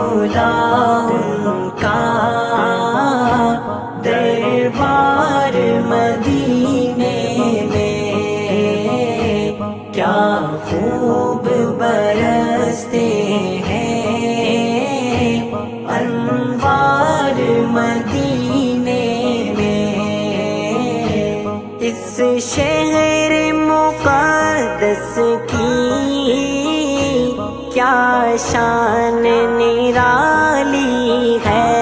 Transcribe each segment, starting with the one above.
کھلا ان کا دربار مدینے میں، کیا خوب برستے ہیں انوار مدینے میں، اس شہر مقدس کی کیا شان نرالی ہے،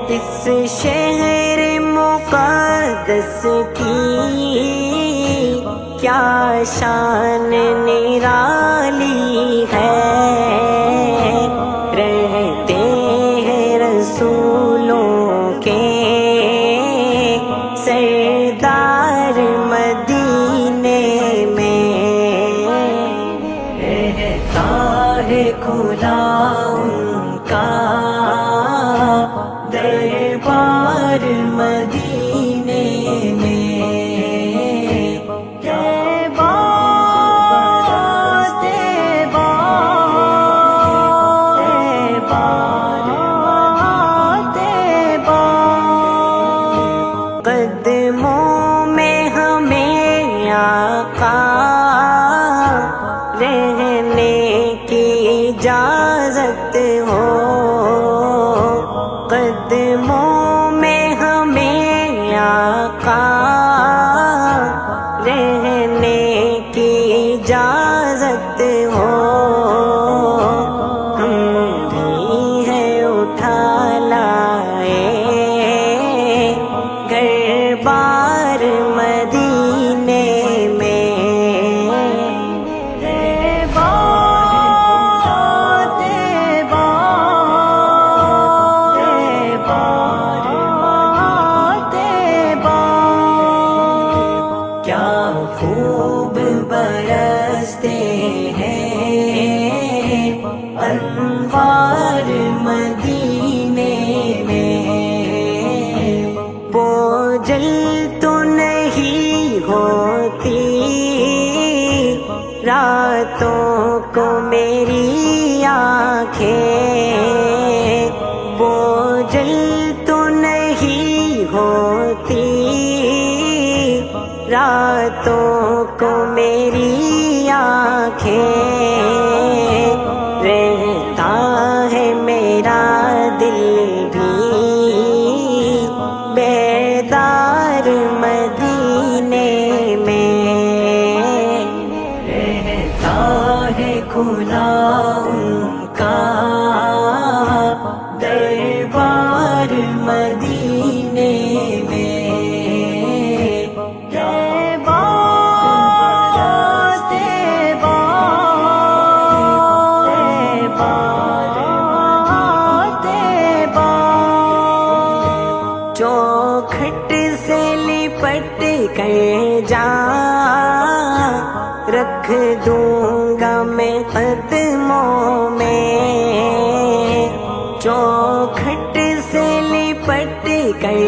اس شہر مقدس کی کیا شان نرالی ہے، رہتے ہیں رسولوں کے سردار مدینے میں، رہتا ہے کھلا ان کا دربار مدینے میں، قدموں میں ہمیں آقا رہنے کی اجازت ہو، قدموں میں ہمیں آقا رہنے کی اجازت ہو، ہم بھی ہے اٹھا لائے گھر بار مدینے میں، کیا خوب برستے ہیں انوار مدینے میں، بوجھل تو نہیں ہوتی راتوں کو میری آنکھیں، بوجھل تو نہیں ہوتی راتوں کو میری آنکھیں، رہتا ہے میرا دل بھی بیدار مدینے میں، رہتا ہے کھلا ان کا دربار مدینے میں، چوکھٹ سے لپٹ کر جا رکھ دوں گا میں قدموں میں، چوکھٹ سے لپٹ کر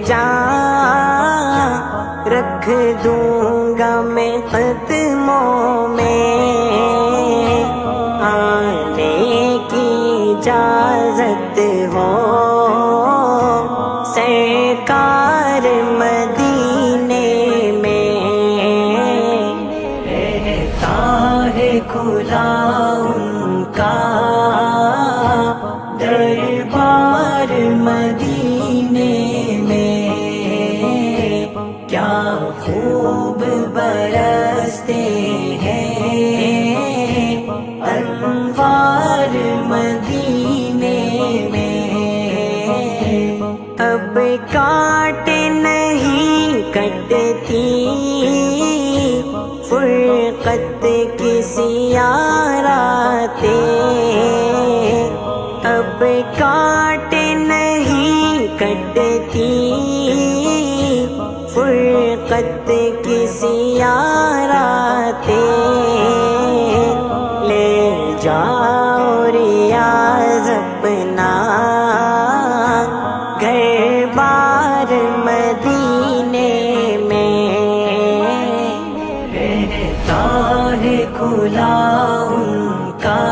جا رکھ دوں گا میں قدموں میں، آنے کی اجازت ہو سرکار مدینے میں، رہتا ہے کھلا ان کا دربار مدینے میں، کیا خوب برستے ہیں انوار مدینے میں، اب کاٹ نہیں کٹتی فرقت کی سیاہ راتیں، اب کاٹ نہیں کٹتی فرقت کی سیاہ راتیں، لے جاؤ ریاض اپنا گھر بار مدینے میں، رہتا ہے کھلا ان کا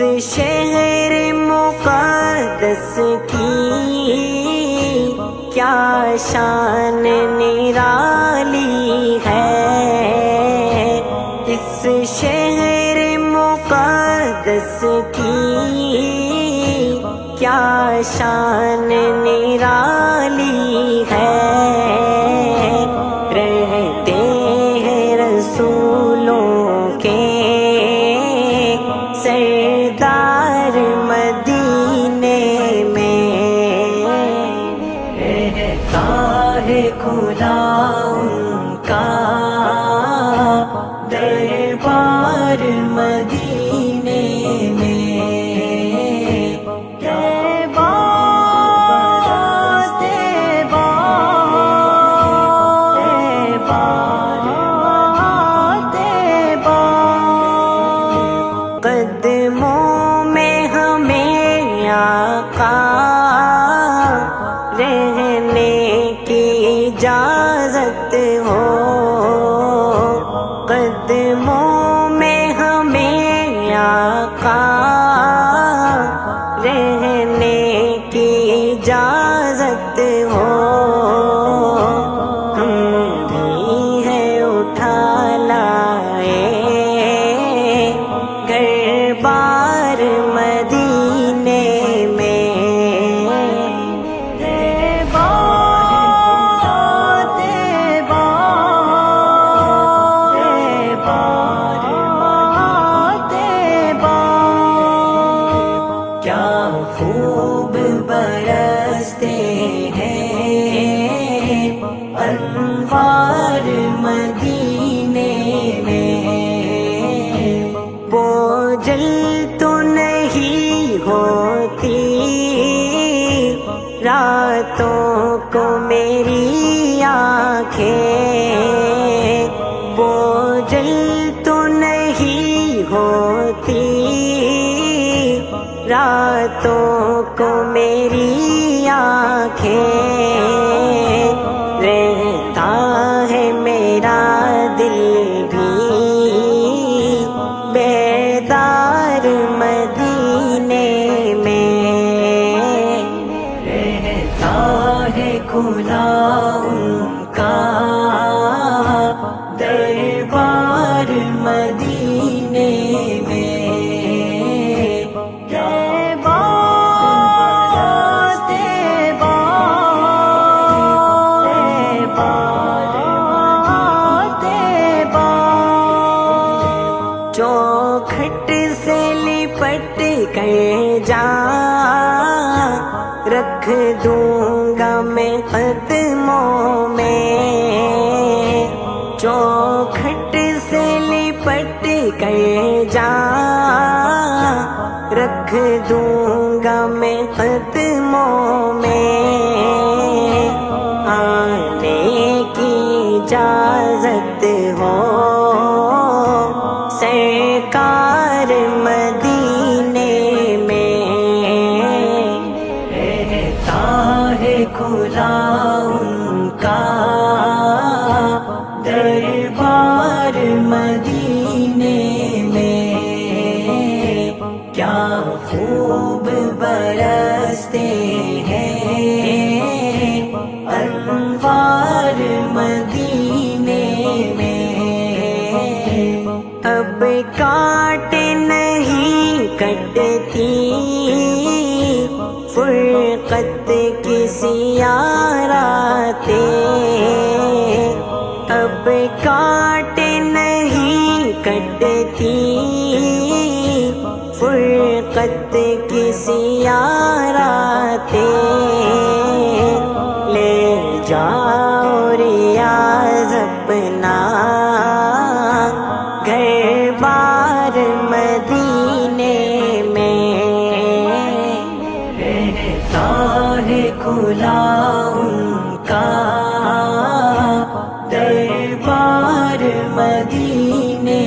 شہر مقدس کی کیا شان نرالی ہے، اس شہر مقدس کی کیا شان نرالی ہے، رہتے ہیں رسولوں کے سردار مدینے میں، رہتا ہے کھلا ان کا دربار مدینے میں، قدموں میں ہمیں آقا رہنے کی اجازت ہو، قدموں میں ہمیں آقا رہنے کی اجازت ہو، ہم بھی ہے اٹھا لائے گھر بار مدینے میں، کیا خوب برستے ہیں انوار مدینے میں، بوجھل تو نہیں ہوتی راتوں کو میری آنکھیں، بوجھل تو نہیں ہوتی راتوں کو میری آنکھیں، رہتا ہے میرا دل بھی بیدار مدینے میں، رہتا ہے کھلا ان کا دربار مدینے میں، چوکھٹ سے لپٹ کر جا رکھ دوں گا میں قدموں میں، چوکھٹ سے لپٹ کر جا رکھ دوں گا میں قدموں میں، آنے کی اجازت ہو سرکار مدینے میں، رہتا ہے کھلا ان کا دربار مدینے میں، کیا خوب برستے ہیں انوار مدینے میں، اب کاٹ نہیں کٹتی فرقت کی سیاراتیں، اب کاٹ نہیں کٹتی فرقت کی سیاراتیں، لے جاؤ ریاض اپنا گھر بار مدینے میں، رہتا ہے کھلا ان کا دربار مدینے